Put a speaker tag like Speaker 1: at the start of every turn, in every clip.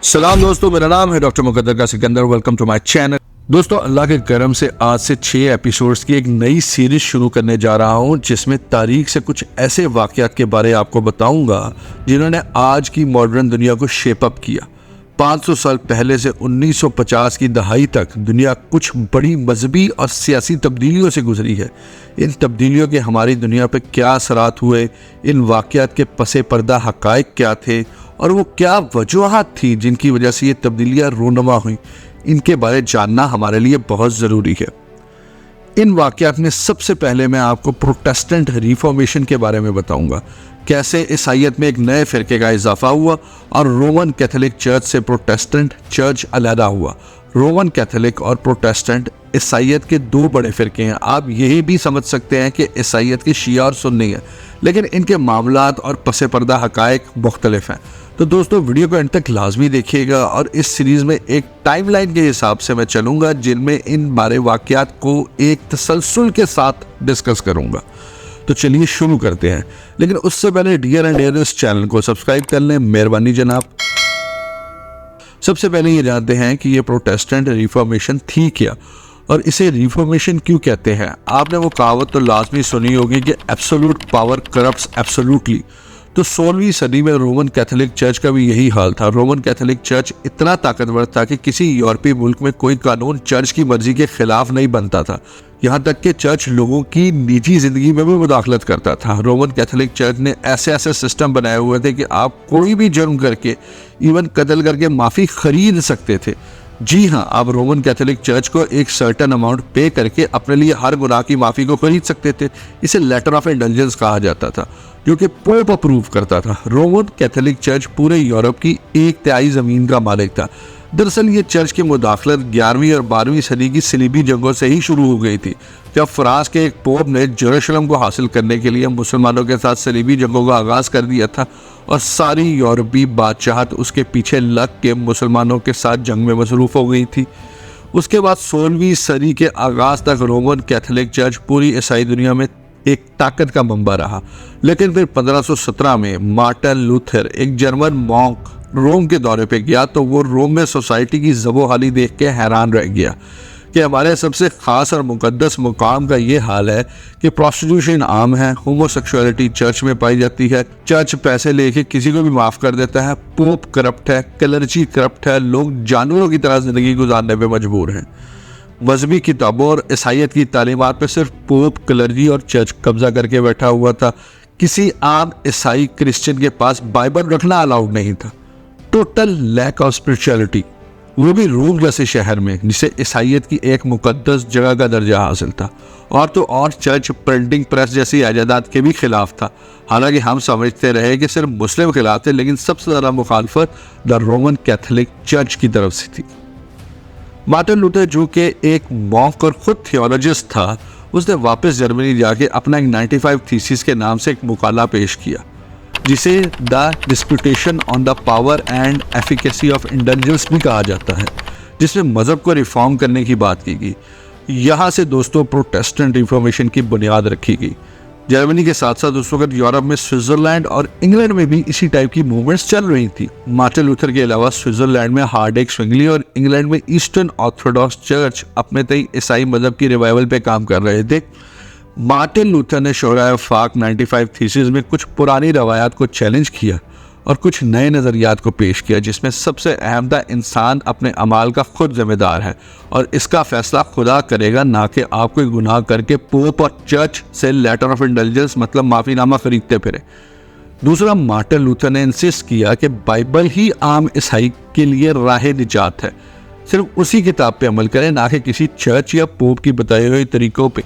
Speaker 1: सलाम दोस्तों, मेरा नाम है डॉक्टर मुकद्दर का सिकंदर। Welcome to my channel. दोस्तों, अल्लाह के करम से आज से 6 एपिसोड्स की एक नई सीरीज शुरू करने जा रहा हूं, जिसमें तारीख से कुछ ऐसे वाक़यात के बारे आपको बताऊंगा जिन्होंने आज की मॉडर्न दुनिया को शेप अप किया। 500 साल पहले से 1950 की दहाई तक दुनिया कुछ बड़ी मजहबी और सियासी तब्दीलियों से गुजरी है। इन तब्दीलियों के हमारी दुनिया पर क्या असरात हुए, इन वाक़यात के पसे पर्दा हक़ाइक़ क्या थे और वो क्या वजूहात थी जिनकी वजह से ये तब्दीलियाँ रूनुमा हुई, इनके बारे जानना हमारे लिए बहुत ज़रूरी है। इन वाक़यात में सबसे पहले मैं आपको प्रोटेस्टेंट रिफॉर्मेशन के बारे में बताऊंगा, कैसे ईसाईयत में एक नए फ़िरके का इजाफा हुआ और रोमन कैथोलिक चर्च से प्रोटेस्टेंट चर्च अलहदा हुआ। रोमन कैथोलिक और प्रोटेस्टेंट ईसाईयत के दो बड़े फ़िरके हैं। आप यही भी समझ सकते हैं कि ईसाईयत की शिया और सुन्नी है, लेकिन इनके मामलात और पसे पर्दा हक़ाइक़ मुख्तलिफ हैं। तो दोस्तों, वीडियो को एंड तक लाजमी देखिएगा और इस सीरीज़ में एक टाइमलाइन के हिसाब से मैं चलूँगा, जिनमें इन बारे वाक़यात को एक तसलसल के साथ डिस्कस करूँगा। तो चलिए शुरू करते हैं, लेकिन उससे पहले डियर एंड डियर इस चैनल को सब्सक्राइब कर लें, मेहरबानी जनाब। सबसे पहले ये जानते हैं कि ये प्रोटेस्टेंट रिफॉर्मेशन थी क्या और इसे रिफॉर्मेशन क्यों कहते हैं। आपने वो कहावत तो लाजमी सुनी होगी कि एब्सोल्यूट पावर करप्ट्स एब्सोल्यूटली। तो 16वीं सदी में रोमन कैथोलिक चर्च का भी यही हाल था। रोमन कैथोलिक चर्च इतना ताकतवर था कि किसी यूरोपीय मुल्क में कोई कानून चर्च की मर्जी के खिलाफ नहीं बनता था। यहाँ तक कि चर्च लोगों की निजी जिंदगी में भी मुदाखलत करता था। रोमन कैथोलिक चर्च ने ऐसे ऐसे सिस्टम बनाए हुए थे कि आप कोई भी जुर्म करके, इवन कत्ल करके माफ़ी खरीद सकते थे। जी हाँ, आप रोमन कैथोलिक चर्च को एक सर्टेन अमाउंट पे करके अपने लिए हर गुनाह की माफ़ी को खरीद सकते थे। इसे लेटर ऑफ इंडल्जेंस कहा जाता था, जो कि पोप अप्रूव करता था। रोमन कैथोलिक चर्च पूरे यूरोप की 1/3 ज़मीन का मालिक था। दरअसल ये चर्च की मुदाखलत 11वीं और 12वीं सदी की सलीबी जंगों से ही शुरू हो गई थी, जब फ्रांस के एक पोप ने जेरूशलम को हासिल करने के लिए मुसलमानों के साथ सलीबी जंगों का आगाज़ कर दिया था और सारी यूरोपीय बादशाहत उसके पीछे लग के मुसलमानों के साथ जंग में मसरूफ़ हो गई थी। उसके बाद 16वीं सदी के आगाज़ तक रोमन कैथोलिक चर्च पूरी ईसाई दुनिया में एक ताकत का मंबा रहा। लेकिन फिर 1517 में मार्टिन लूथर, एक जर्मन मॉन्क, रोम के दौरे पे गया तो वो रोम में सोसाइटी की ज़बो-हाली देख के हैरान रह गया कि हमारे सबसे ख़ास और मुक़द्दस मुकाम का ये हाल है कि प्रोस्टिट्यूशन आम है, होमोसेक्सुअलिटी चर्च में पाई जाती है, चर्च पैसे लेके किसी को भी माफ़ कर देता है, पोप करप्ट है, क्लर्जी करप्ट है, लोग जानवरों की तरह ज़िंदगी गुजारने पे मजबूर हैं। मजहबी किताबों और ईसाईयत की तालीमात पे सिर्फ पोप, क्लर्जी और चर्च कब्जा करके बैठा हुआ था। किसी आम ईसाई क्रिश्चियन के पास बाइबल रखना अलाउड नहीं था। टोटल लैक ऑफ स्पिरिचुअलिटी, वो भी रोम जैसे शहर में जिसे ईसाईयत की एक मुकद्दस जगह का दर्जा हासिल था। और तो और चर्च प्रिंटिंग प्रेस जैसी इजादात के भी खिलाफ था। हालांकि हम समझते रहे कि सिर्फ मुस्लिम खिलाफ थे, लेकिन सबसे ज़्यादा मुखालफत द रोमन कैथोलिक चर्च की तरफ से थी। मार्टिन लूथर, जो कि एक मॉन्क और खुद थियोलॉजिस्ट था, उसने वापस जर्मनी जाके अपना एक 95 थीसिस के नाम से एक मुकाला पेश किया, जिसे the disputation on the power and efficacy of indulgence भी कहा जाता है, जिसमें मज़हब को रिफॉर्म करने की बात की गई। यहाँ से दोस्तों प्रोटेस्टेंट रिफॉर्मेशन की बुनियाद रखी गई। जर्मनी के साथ साथ उस वक्त यूरोप में स्विट्ज़रलैंड और इंग्लैंड में भी इसी टाइप की मूवमेंट्स चल रही थी। मार्टिन लूथर के अलावा स्विट्ज़रलैंड में हार्डेक स्विंगली और इंग्लैंड में ईस्टर्न ऑर्थोडॉक्स चर्च अपने तय ईसाई मज़हब की रिवाइवल पे काम कर रहे थे। मार्टिन लूथर ने शोराए फाक 95 थीसिस में कुछ पुरानी रवायात को चैलेंज किया और कुछ नए नज़रियात को पेश किया, जिसमें सबसे अहम था इंसान अपने अमाल का खुद जिम्मेदार है और इसका फैसला खुदा करेगा, ना कि आप कोई गुनाह करके पोप और चर्च से लेटर ऑफ इंडल्जेंस मतलब माफ़ीनामा खरीदते फिरे। दूसरा, मार्टिन लूथर ने इंसिस्ट किया कि बाइबल ही आम ईसाई के लिए राह निजात है, सिर्फ उसी किताब पे अमल करें, ना कि किसी चर्च या पोप की बताए हुए तरीक़ों पे।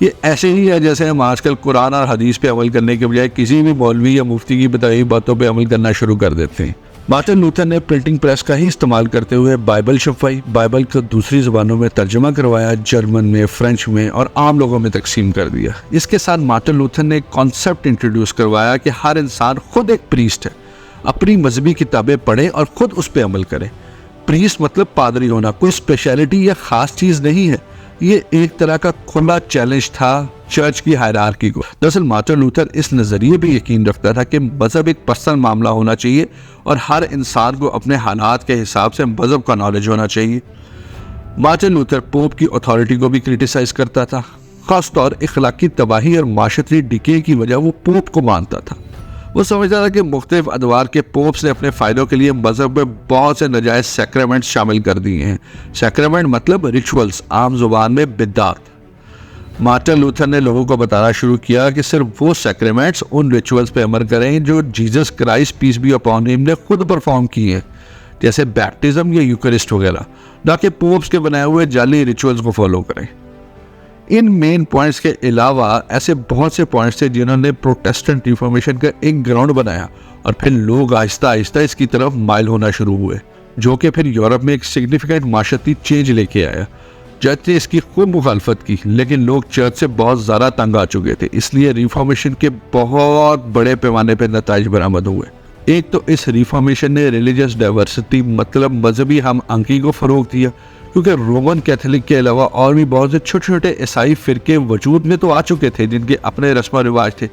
Speaker 1: ये ऐसे ही है जैसे हम आजकल कुरान और हदीस पे अमल करने के बजाय किसी भी मौलवी या मुफ्ती की बताई हुई बातों पे अमल करना शुरू कर देते हैं। मार्टिन लूथर ने प्रिंटिंग प्रेस का ही इस्तेमाल करते हुए बाइबल छपवाई, बाइबल को दूसरी ज़बानों में तर्जमा करवाया, जर्मन में, फ्रेंच में और आम लोगों में तकसीम कर दिया। इसके साथ मार्टिन लूथर ने एक कॉन्सेप्ट इंट्रोड्यूस करवाया कि हर इंसान खुद एक प्रीस्ट है, अपनी मजहबी किताबें पढ़े और ख़ुद उस पर अमल करे। प्रीस्ट मतलब पादरी होना कोई स्पेशलिटी या ख़ास चीज़ नहीं है, ये एक तरह का खुला चैलेंज था चर्च की हायरार्की को। दरअसल मार्टिन लूथर इस नज़रिए पे यकीन रखता था कि मज़हब एक पर्सनल मामला होना चाहिए और हर इंसान को अपने हालात के हिसाब से मज़हब का नॉलेज होना चाहिए। मार्टिन लूथर पोप की अथॉरिटी को भी क्रिटिसाइज करता था, खासतौर इखलाकी तबाही और माशरती डिके की वजह वो पोप को मानता था। वो समझता था कि मुख्तलिफ अदवार के पोप्स ने अपने फ़ायदों के लिए मज़हब में बहुत से नाजायज़ सैक्रामेंट शामिल कर दिए हैं। सैक्रामेंट मतलब रिचुअल्स, आम जुबान में बिद्दात। मार्टिन लूथर ने लोगों को बताना शुरू किया कि सिर्फ वो सैक्रामेंट्स उन रिचुअल्स पे अमल करें जो Jesus Christ peace be upon him ने खुद परफॉर्म किए हैं, जैसे बैप्टिज्म या यूकरिस्ट वगैरह, ना कि पोप्स के बनाए हुए जाली रिचुअल्स को फॉलो करें। इन मेन पॉइंट्स के अलावा ऐसे बहुत से पॉइंट्स थे जिन्होंने प्रोटेस्टेंट रिफॉर्मेशन का एक ग्राउंड बनाया और फिर लोग आहिस्ता आहिस्ता इसकी तरफ माइल होना शुरू हुए, जो कि फिर यूरोप में एक सिग्निफिकेंट माशरती चेंज लेके आया। चर्च ने इसकी खूब मुखालफत की, लेकिन लोग चर्च से बहुत ज़्यादा तंग आ चुके थे, इसलिए रिफॉर्मेशन के बहुत बड़े पैमाने पर नताइज बरामद हुए। एक तो इस रिफॉर्मेशन ने रिलीजियस डाइवर्सिटी मतलब मजहबी हम आंकी को फ़रोग दिया, क्योंकि रोमन कैथोलिक के अलावा और भी बहुत से छोटे छोटे ईसाई फ़िरके वजूद में तो आ चुके थे जिनके अपने रस्म रिवाज थे,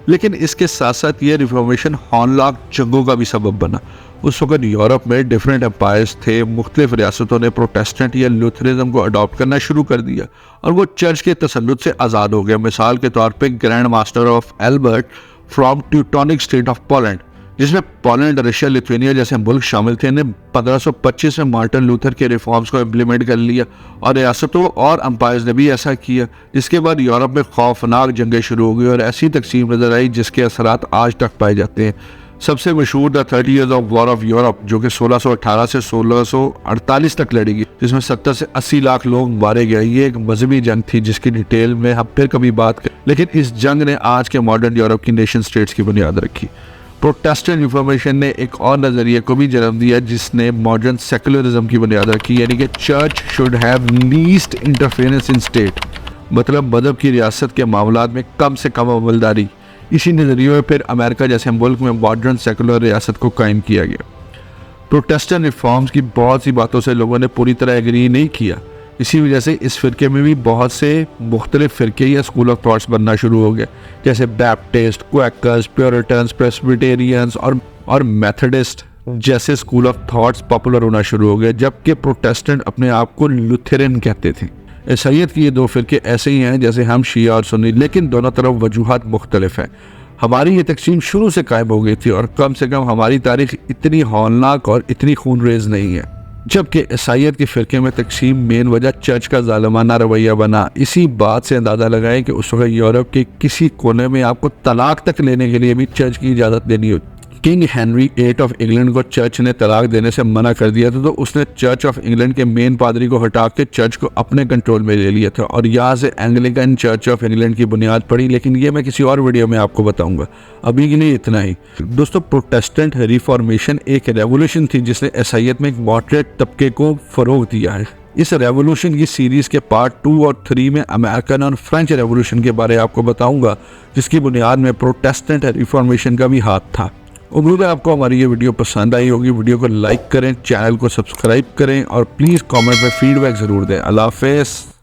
Speaker 1: लेकिन इसके साथ साथ ये रिफॉर्मेशन हॉनलाक जंगों का भी सबब बना। उस वक्त यूरोप में डिफरेंट एम्पायर्स थे, मुख्तलिफ रियासतों ने प्रोटेस्टेंट या लूथरिज्म को अडॉप्ट करना शुरू कर दिया और वो चर्च के तसल्लुत से आज़ाद हो गया। मिसाल के तौर पर grand master of Albert from Teutonic state of Poland, जिसमें पोलैंड, रशिया, लिथुआनिया जैसे मुल्क शामिल थे, ने 1525 में मार्टिन लूथर के रिफॉर्म्स को इम्प्लीमेंट कर लिया और रियासतों और अम्पायर्स ने भी ऐसा किया। जिसके बाद यूरोप में खौफनाक जंगें शुरू हो गई और ऐसी तकसीम नजर आई जिसके असरात आज तक पाए जाते हैं। सबसे मशहूर the 30 Years of War of Europe, जो कि 1618 से 1648 तक लड़ी गई, जिसमें 70 से 80 लाख लोग मारे गए। ये एक मजहबी जंग थी जिसकी डिटेल में हम फिर कभी बात करें, लेकिन इस जंग ने आज के मॉडर्न यूरोप की नेशन स्टेट्स की बुनियाद रखी। प्रोटेस्टेंट रिफॉर्मेशन ने एक और नज़रिए को भी जन्म दिया जिसने मॉडर्न सेकुलरिज्म की बुनियाद रखी, यानी कि church should have least interference in state, मतलब मजहब की रियासत के मामलात में कम से कम अमलदारी। इसी नज़रिए में फिर अमेरिका जैसे मुल्क में मॉडर्न सेकुलर रियासत को कायम किया गया। प्रोटेस्टेंट रिफॉर्म्स की बहुत सी बातों से लोगों ने पूरी तरह एग्री नहीं किया, इसी वजह से इस फ़िरके में भी बहुत से मुख्तलिफ फ़िरके या स्कूल ऑफ थॉट्स बनना शुरू हो गए, जैसे बैप्टिस्ट, क्वैकर्स, प्योरिटन्स, प्रेस्बिटेरियंस और मेथडिस्ट जैसे स्कूल ऑफ थॉट्स पॉपुलर होना शुरू हो गए, जबकि प्रोटेस्टेंट अपने आप को लुथेरन कहते थे। ईसाईयत की ये दो फ़िरके ऐसे ही हैं जैसे हम शिया और सुन्नी, लेकिन दोनों तरफ वजूहात मुख्तलिफ हैं। हमारी ये तकसीम शुरू से कायम हो गई थी और कम से कम हमारी तारीख इतनी हौलनाक और इतनी खूनरेज नहीं है, जबकि ईसाईयत के फ़िरके में तकसीम मेन वजह चर्च का ज़ालिमाना रवैया बना। इसी बात से अंदाज़ा लगाएं कि उस वक्त यूरोप के किसी कोने में आपको तलाक तक लेने के लिए भी चर्च की इजाज़त देनी होती। किंग हेनरी 8 ऑफ इंग्लैंड को चर्च ने तलाक देने से मना कर दिया था, तो उसने चर्च ऑफ इंग्लैंड के मेन पादरी को हटा के चर्च को अपने कंट्रोल में ले लिया था और यहाँ से एंग्लिकन चर्च ऑफ इंग्लैंड की बुनियाद पड़ी, लेकिन ये मैं किसी और वीडियो में आपको बताऊंगा। अभी के लिए इतना ही दोस्तों। प्रोटेस्टेंट रिफॉर्मेशन एक रेवोल्यूशन थी जिसने ईसाईयत में एक मॉडरेट तबके को फ़रोग दिया है। इस रेवोल्यूशन की सीरीज़ के पार्ट 2 और 3 में अमेरिकन और फ्रेंच रेवोल्यूशन के बारे में आपको बताऊंगा, जिसकी बुनियाद में प्रोटेस्टेंट रिफॉर्मेशन का भी हाथ था। उम्मीद है आपको हमारी ये वीडियो पसंद आई होगी। वीडियो को लाइक करें, चैनल को सब्सक्राइब करें और प्लीज़ कमेंट में फीडबैक ज़रूर दें। अल्लाह हाफ़िज़।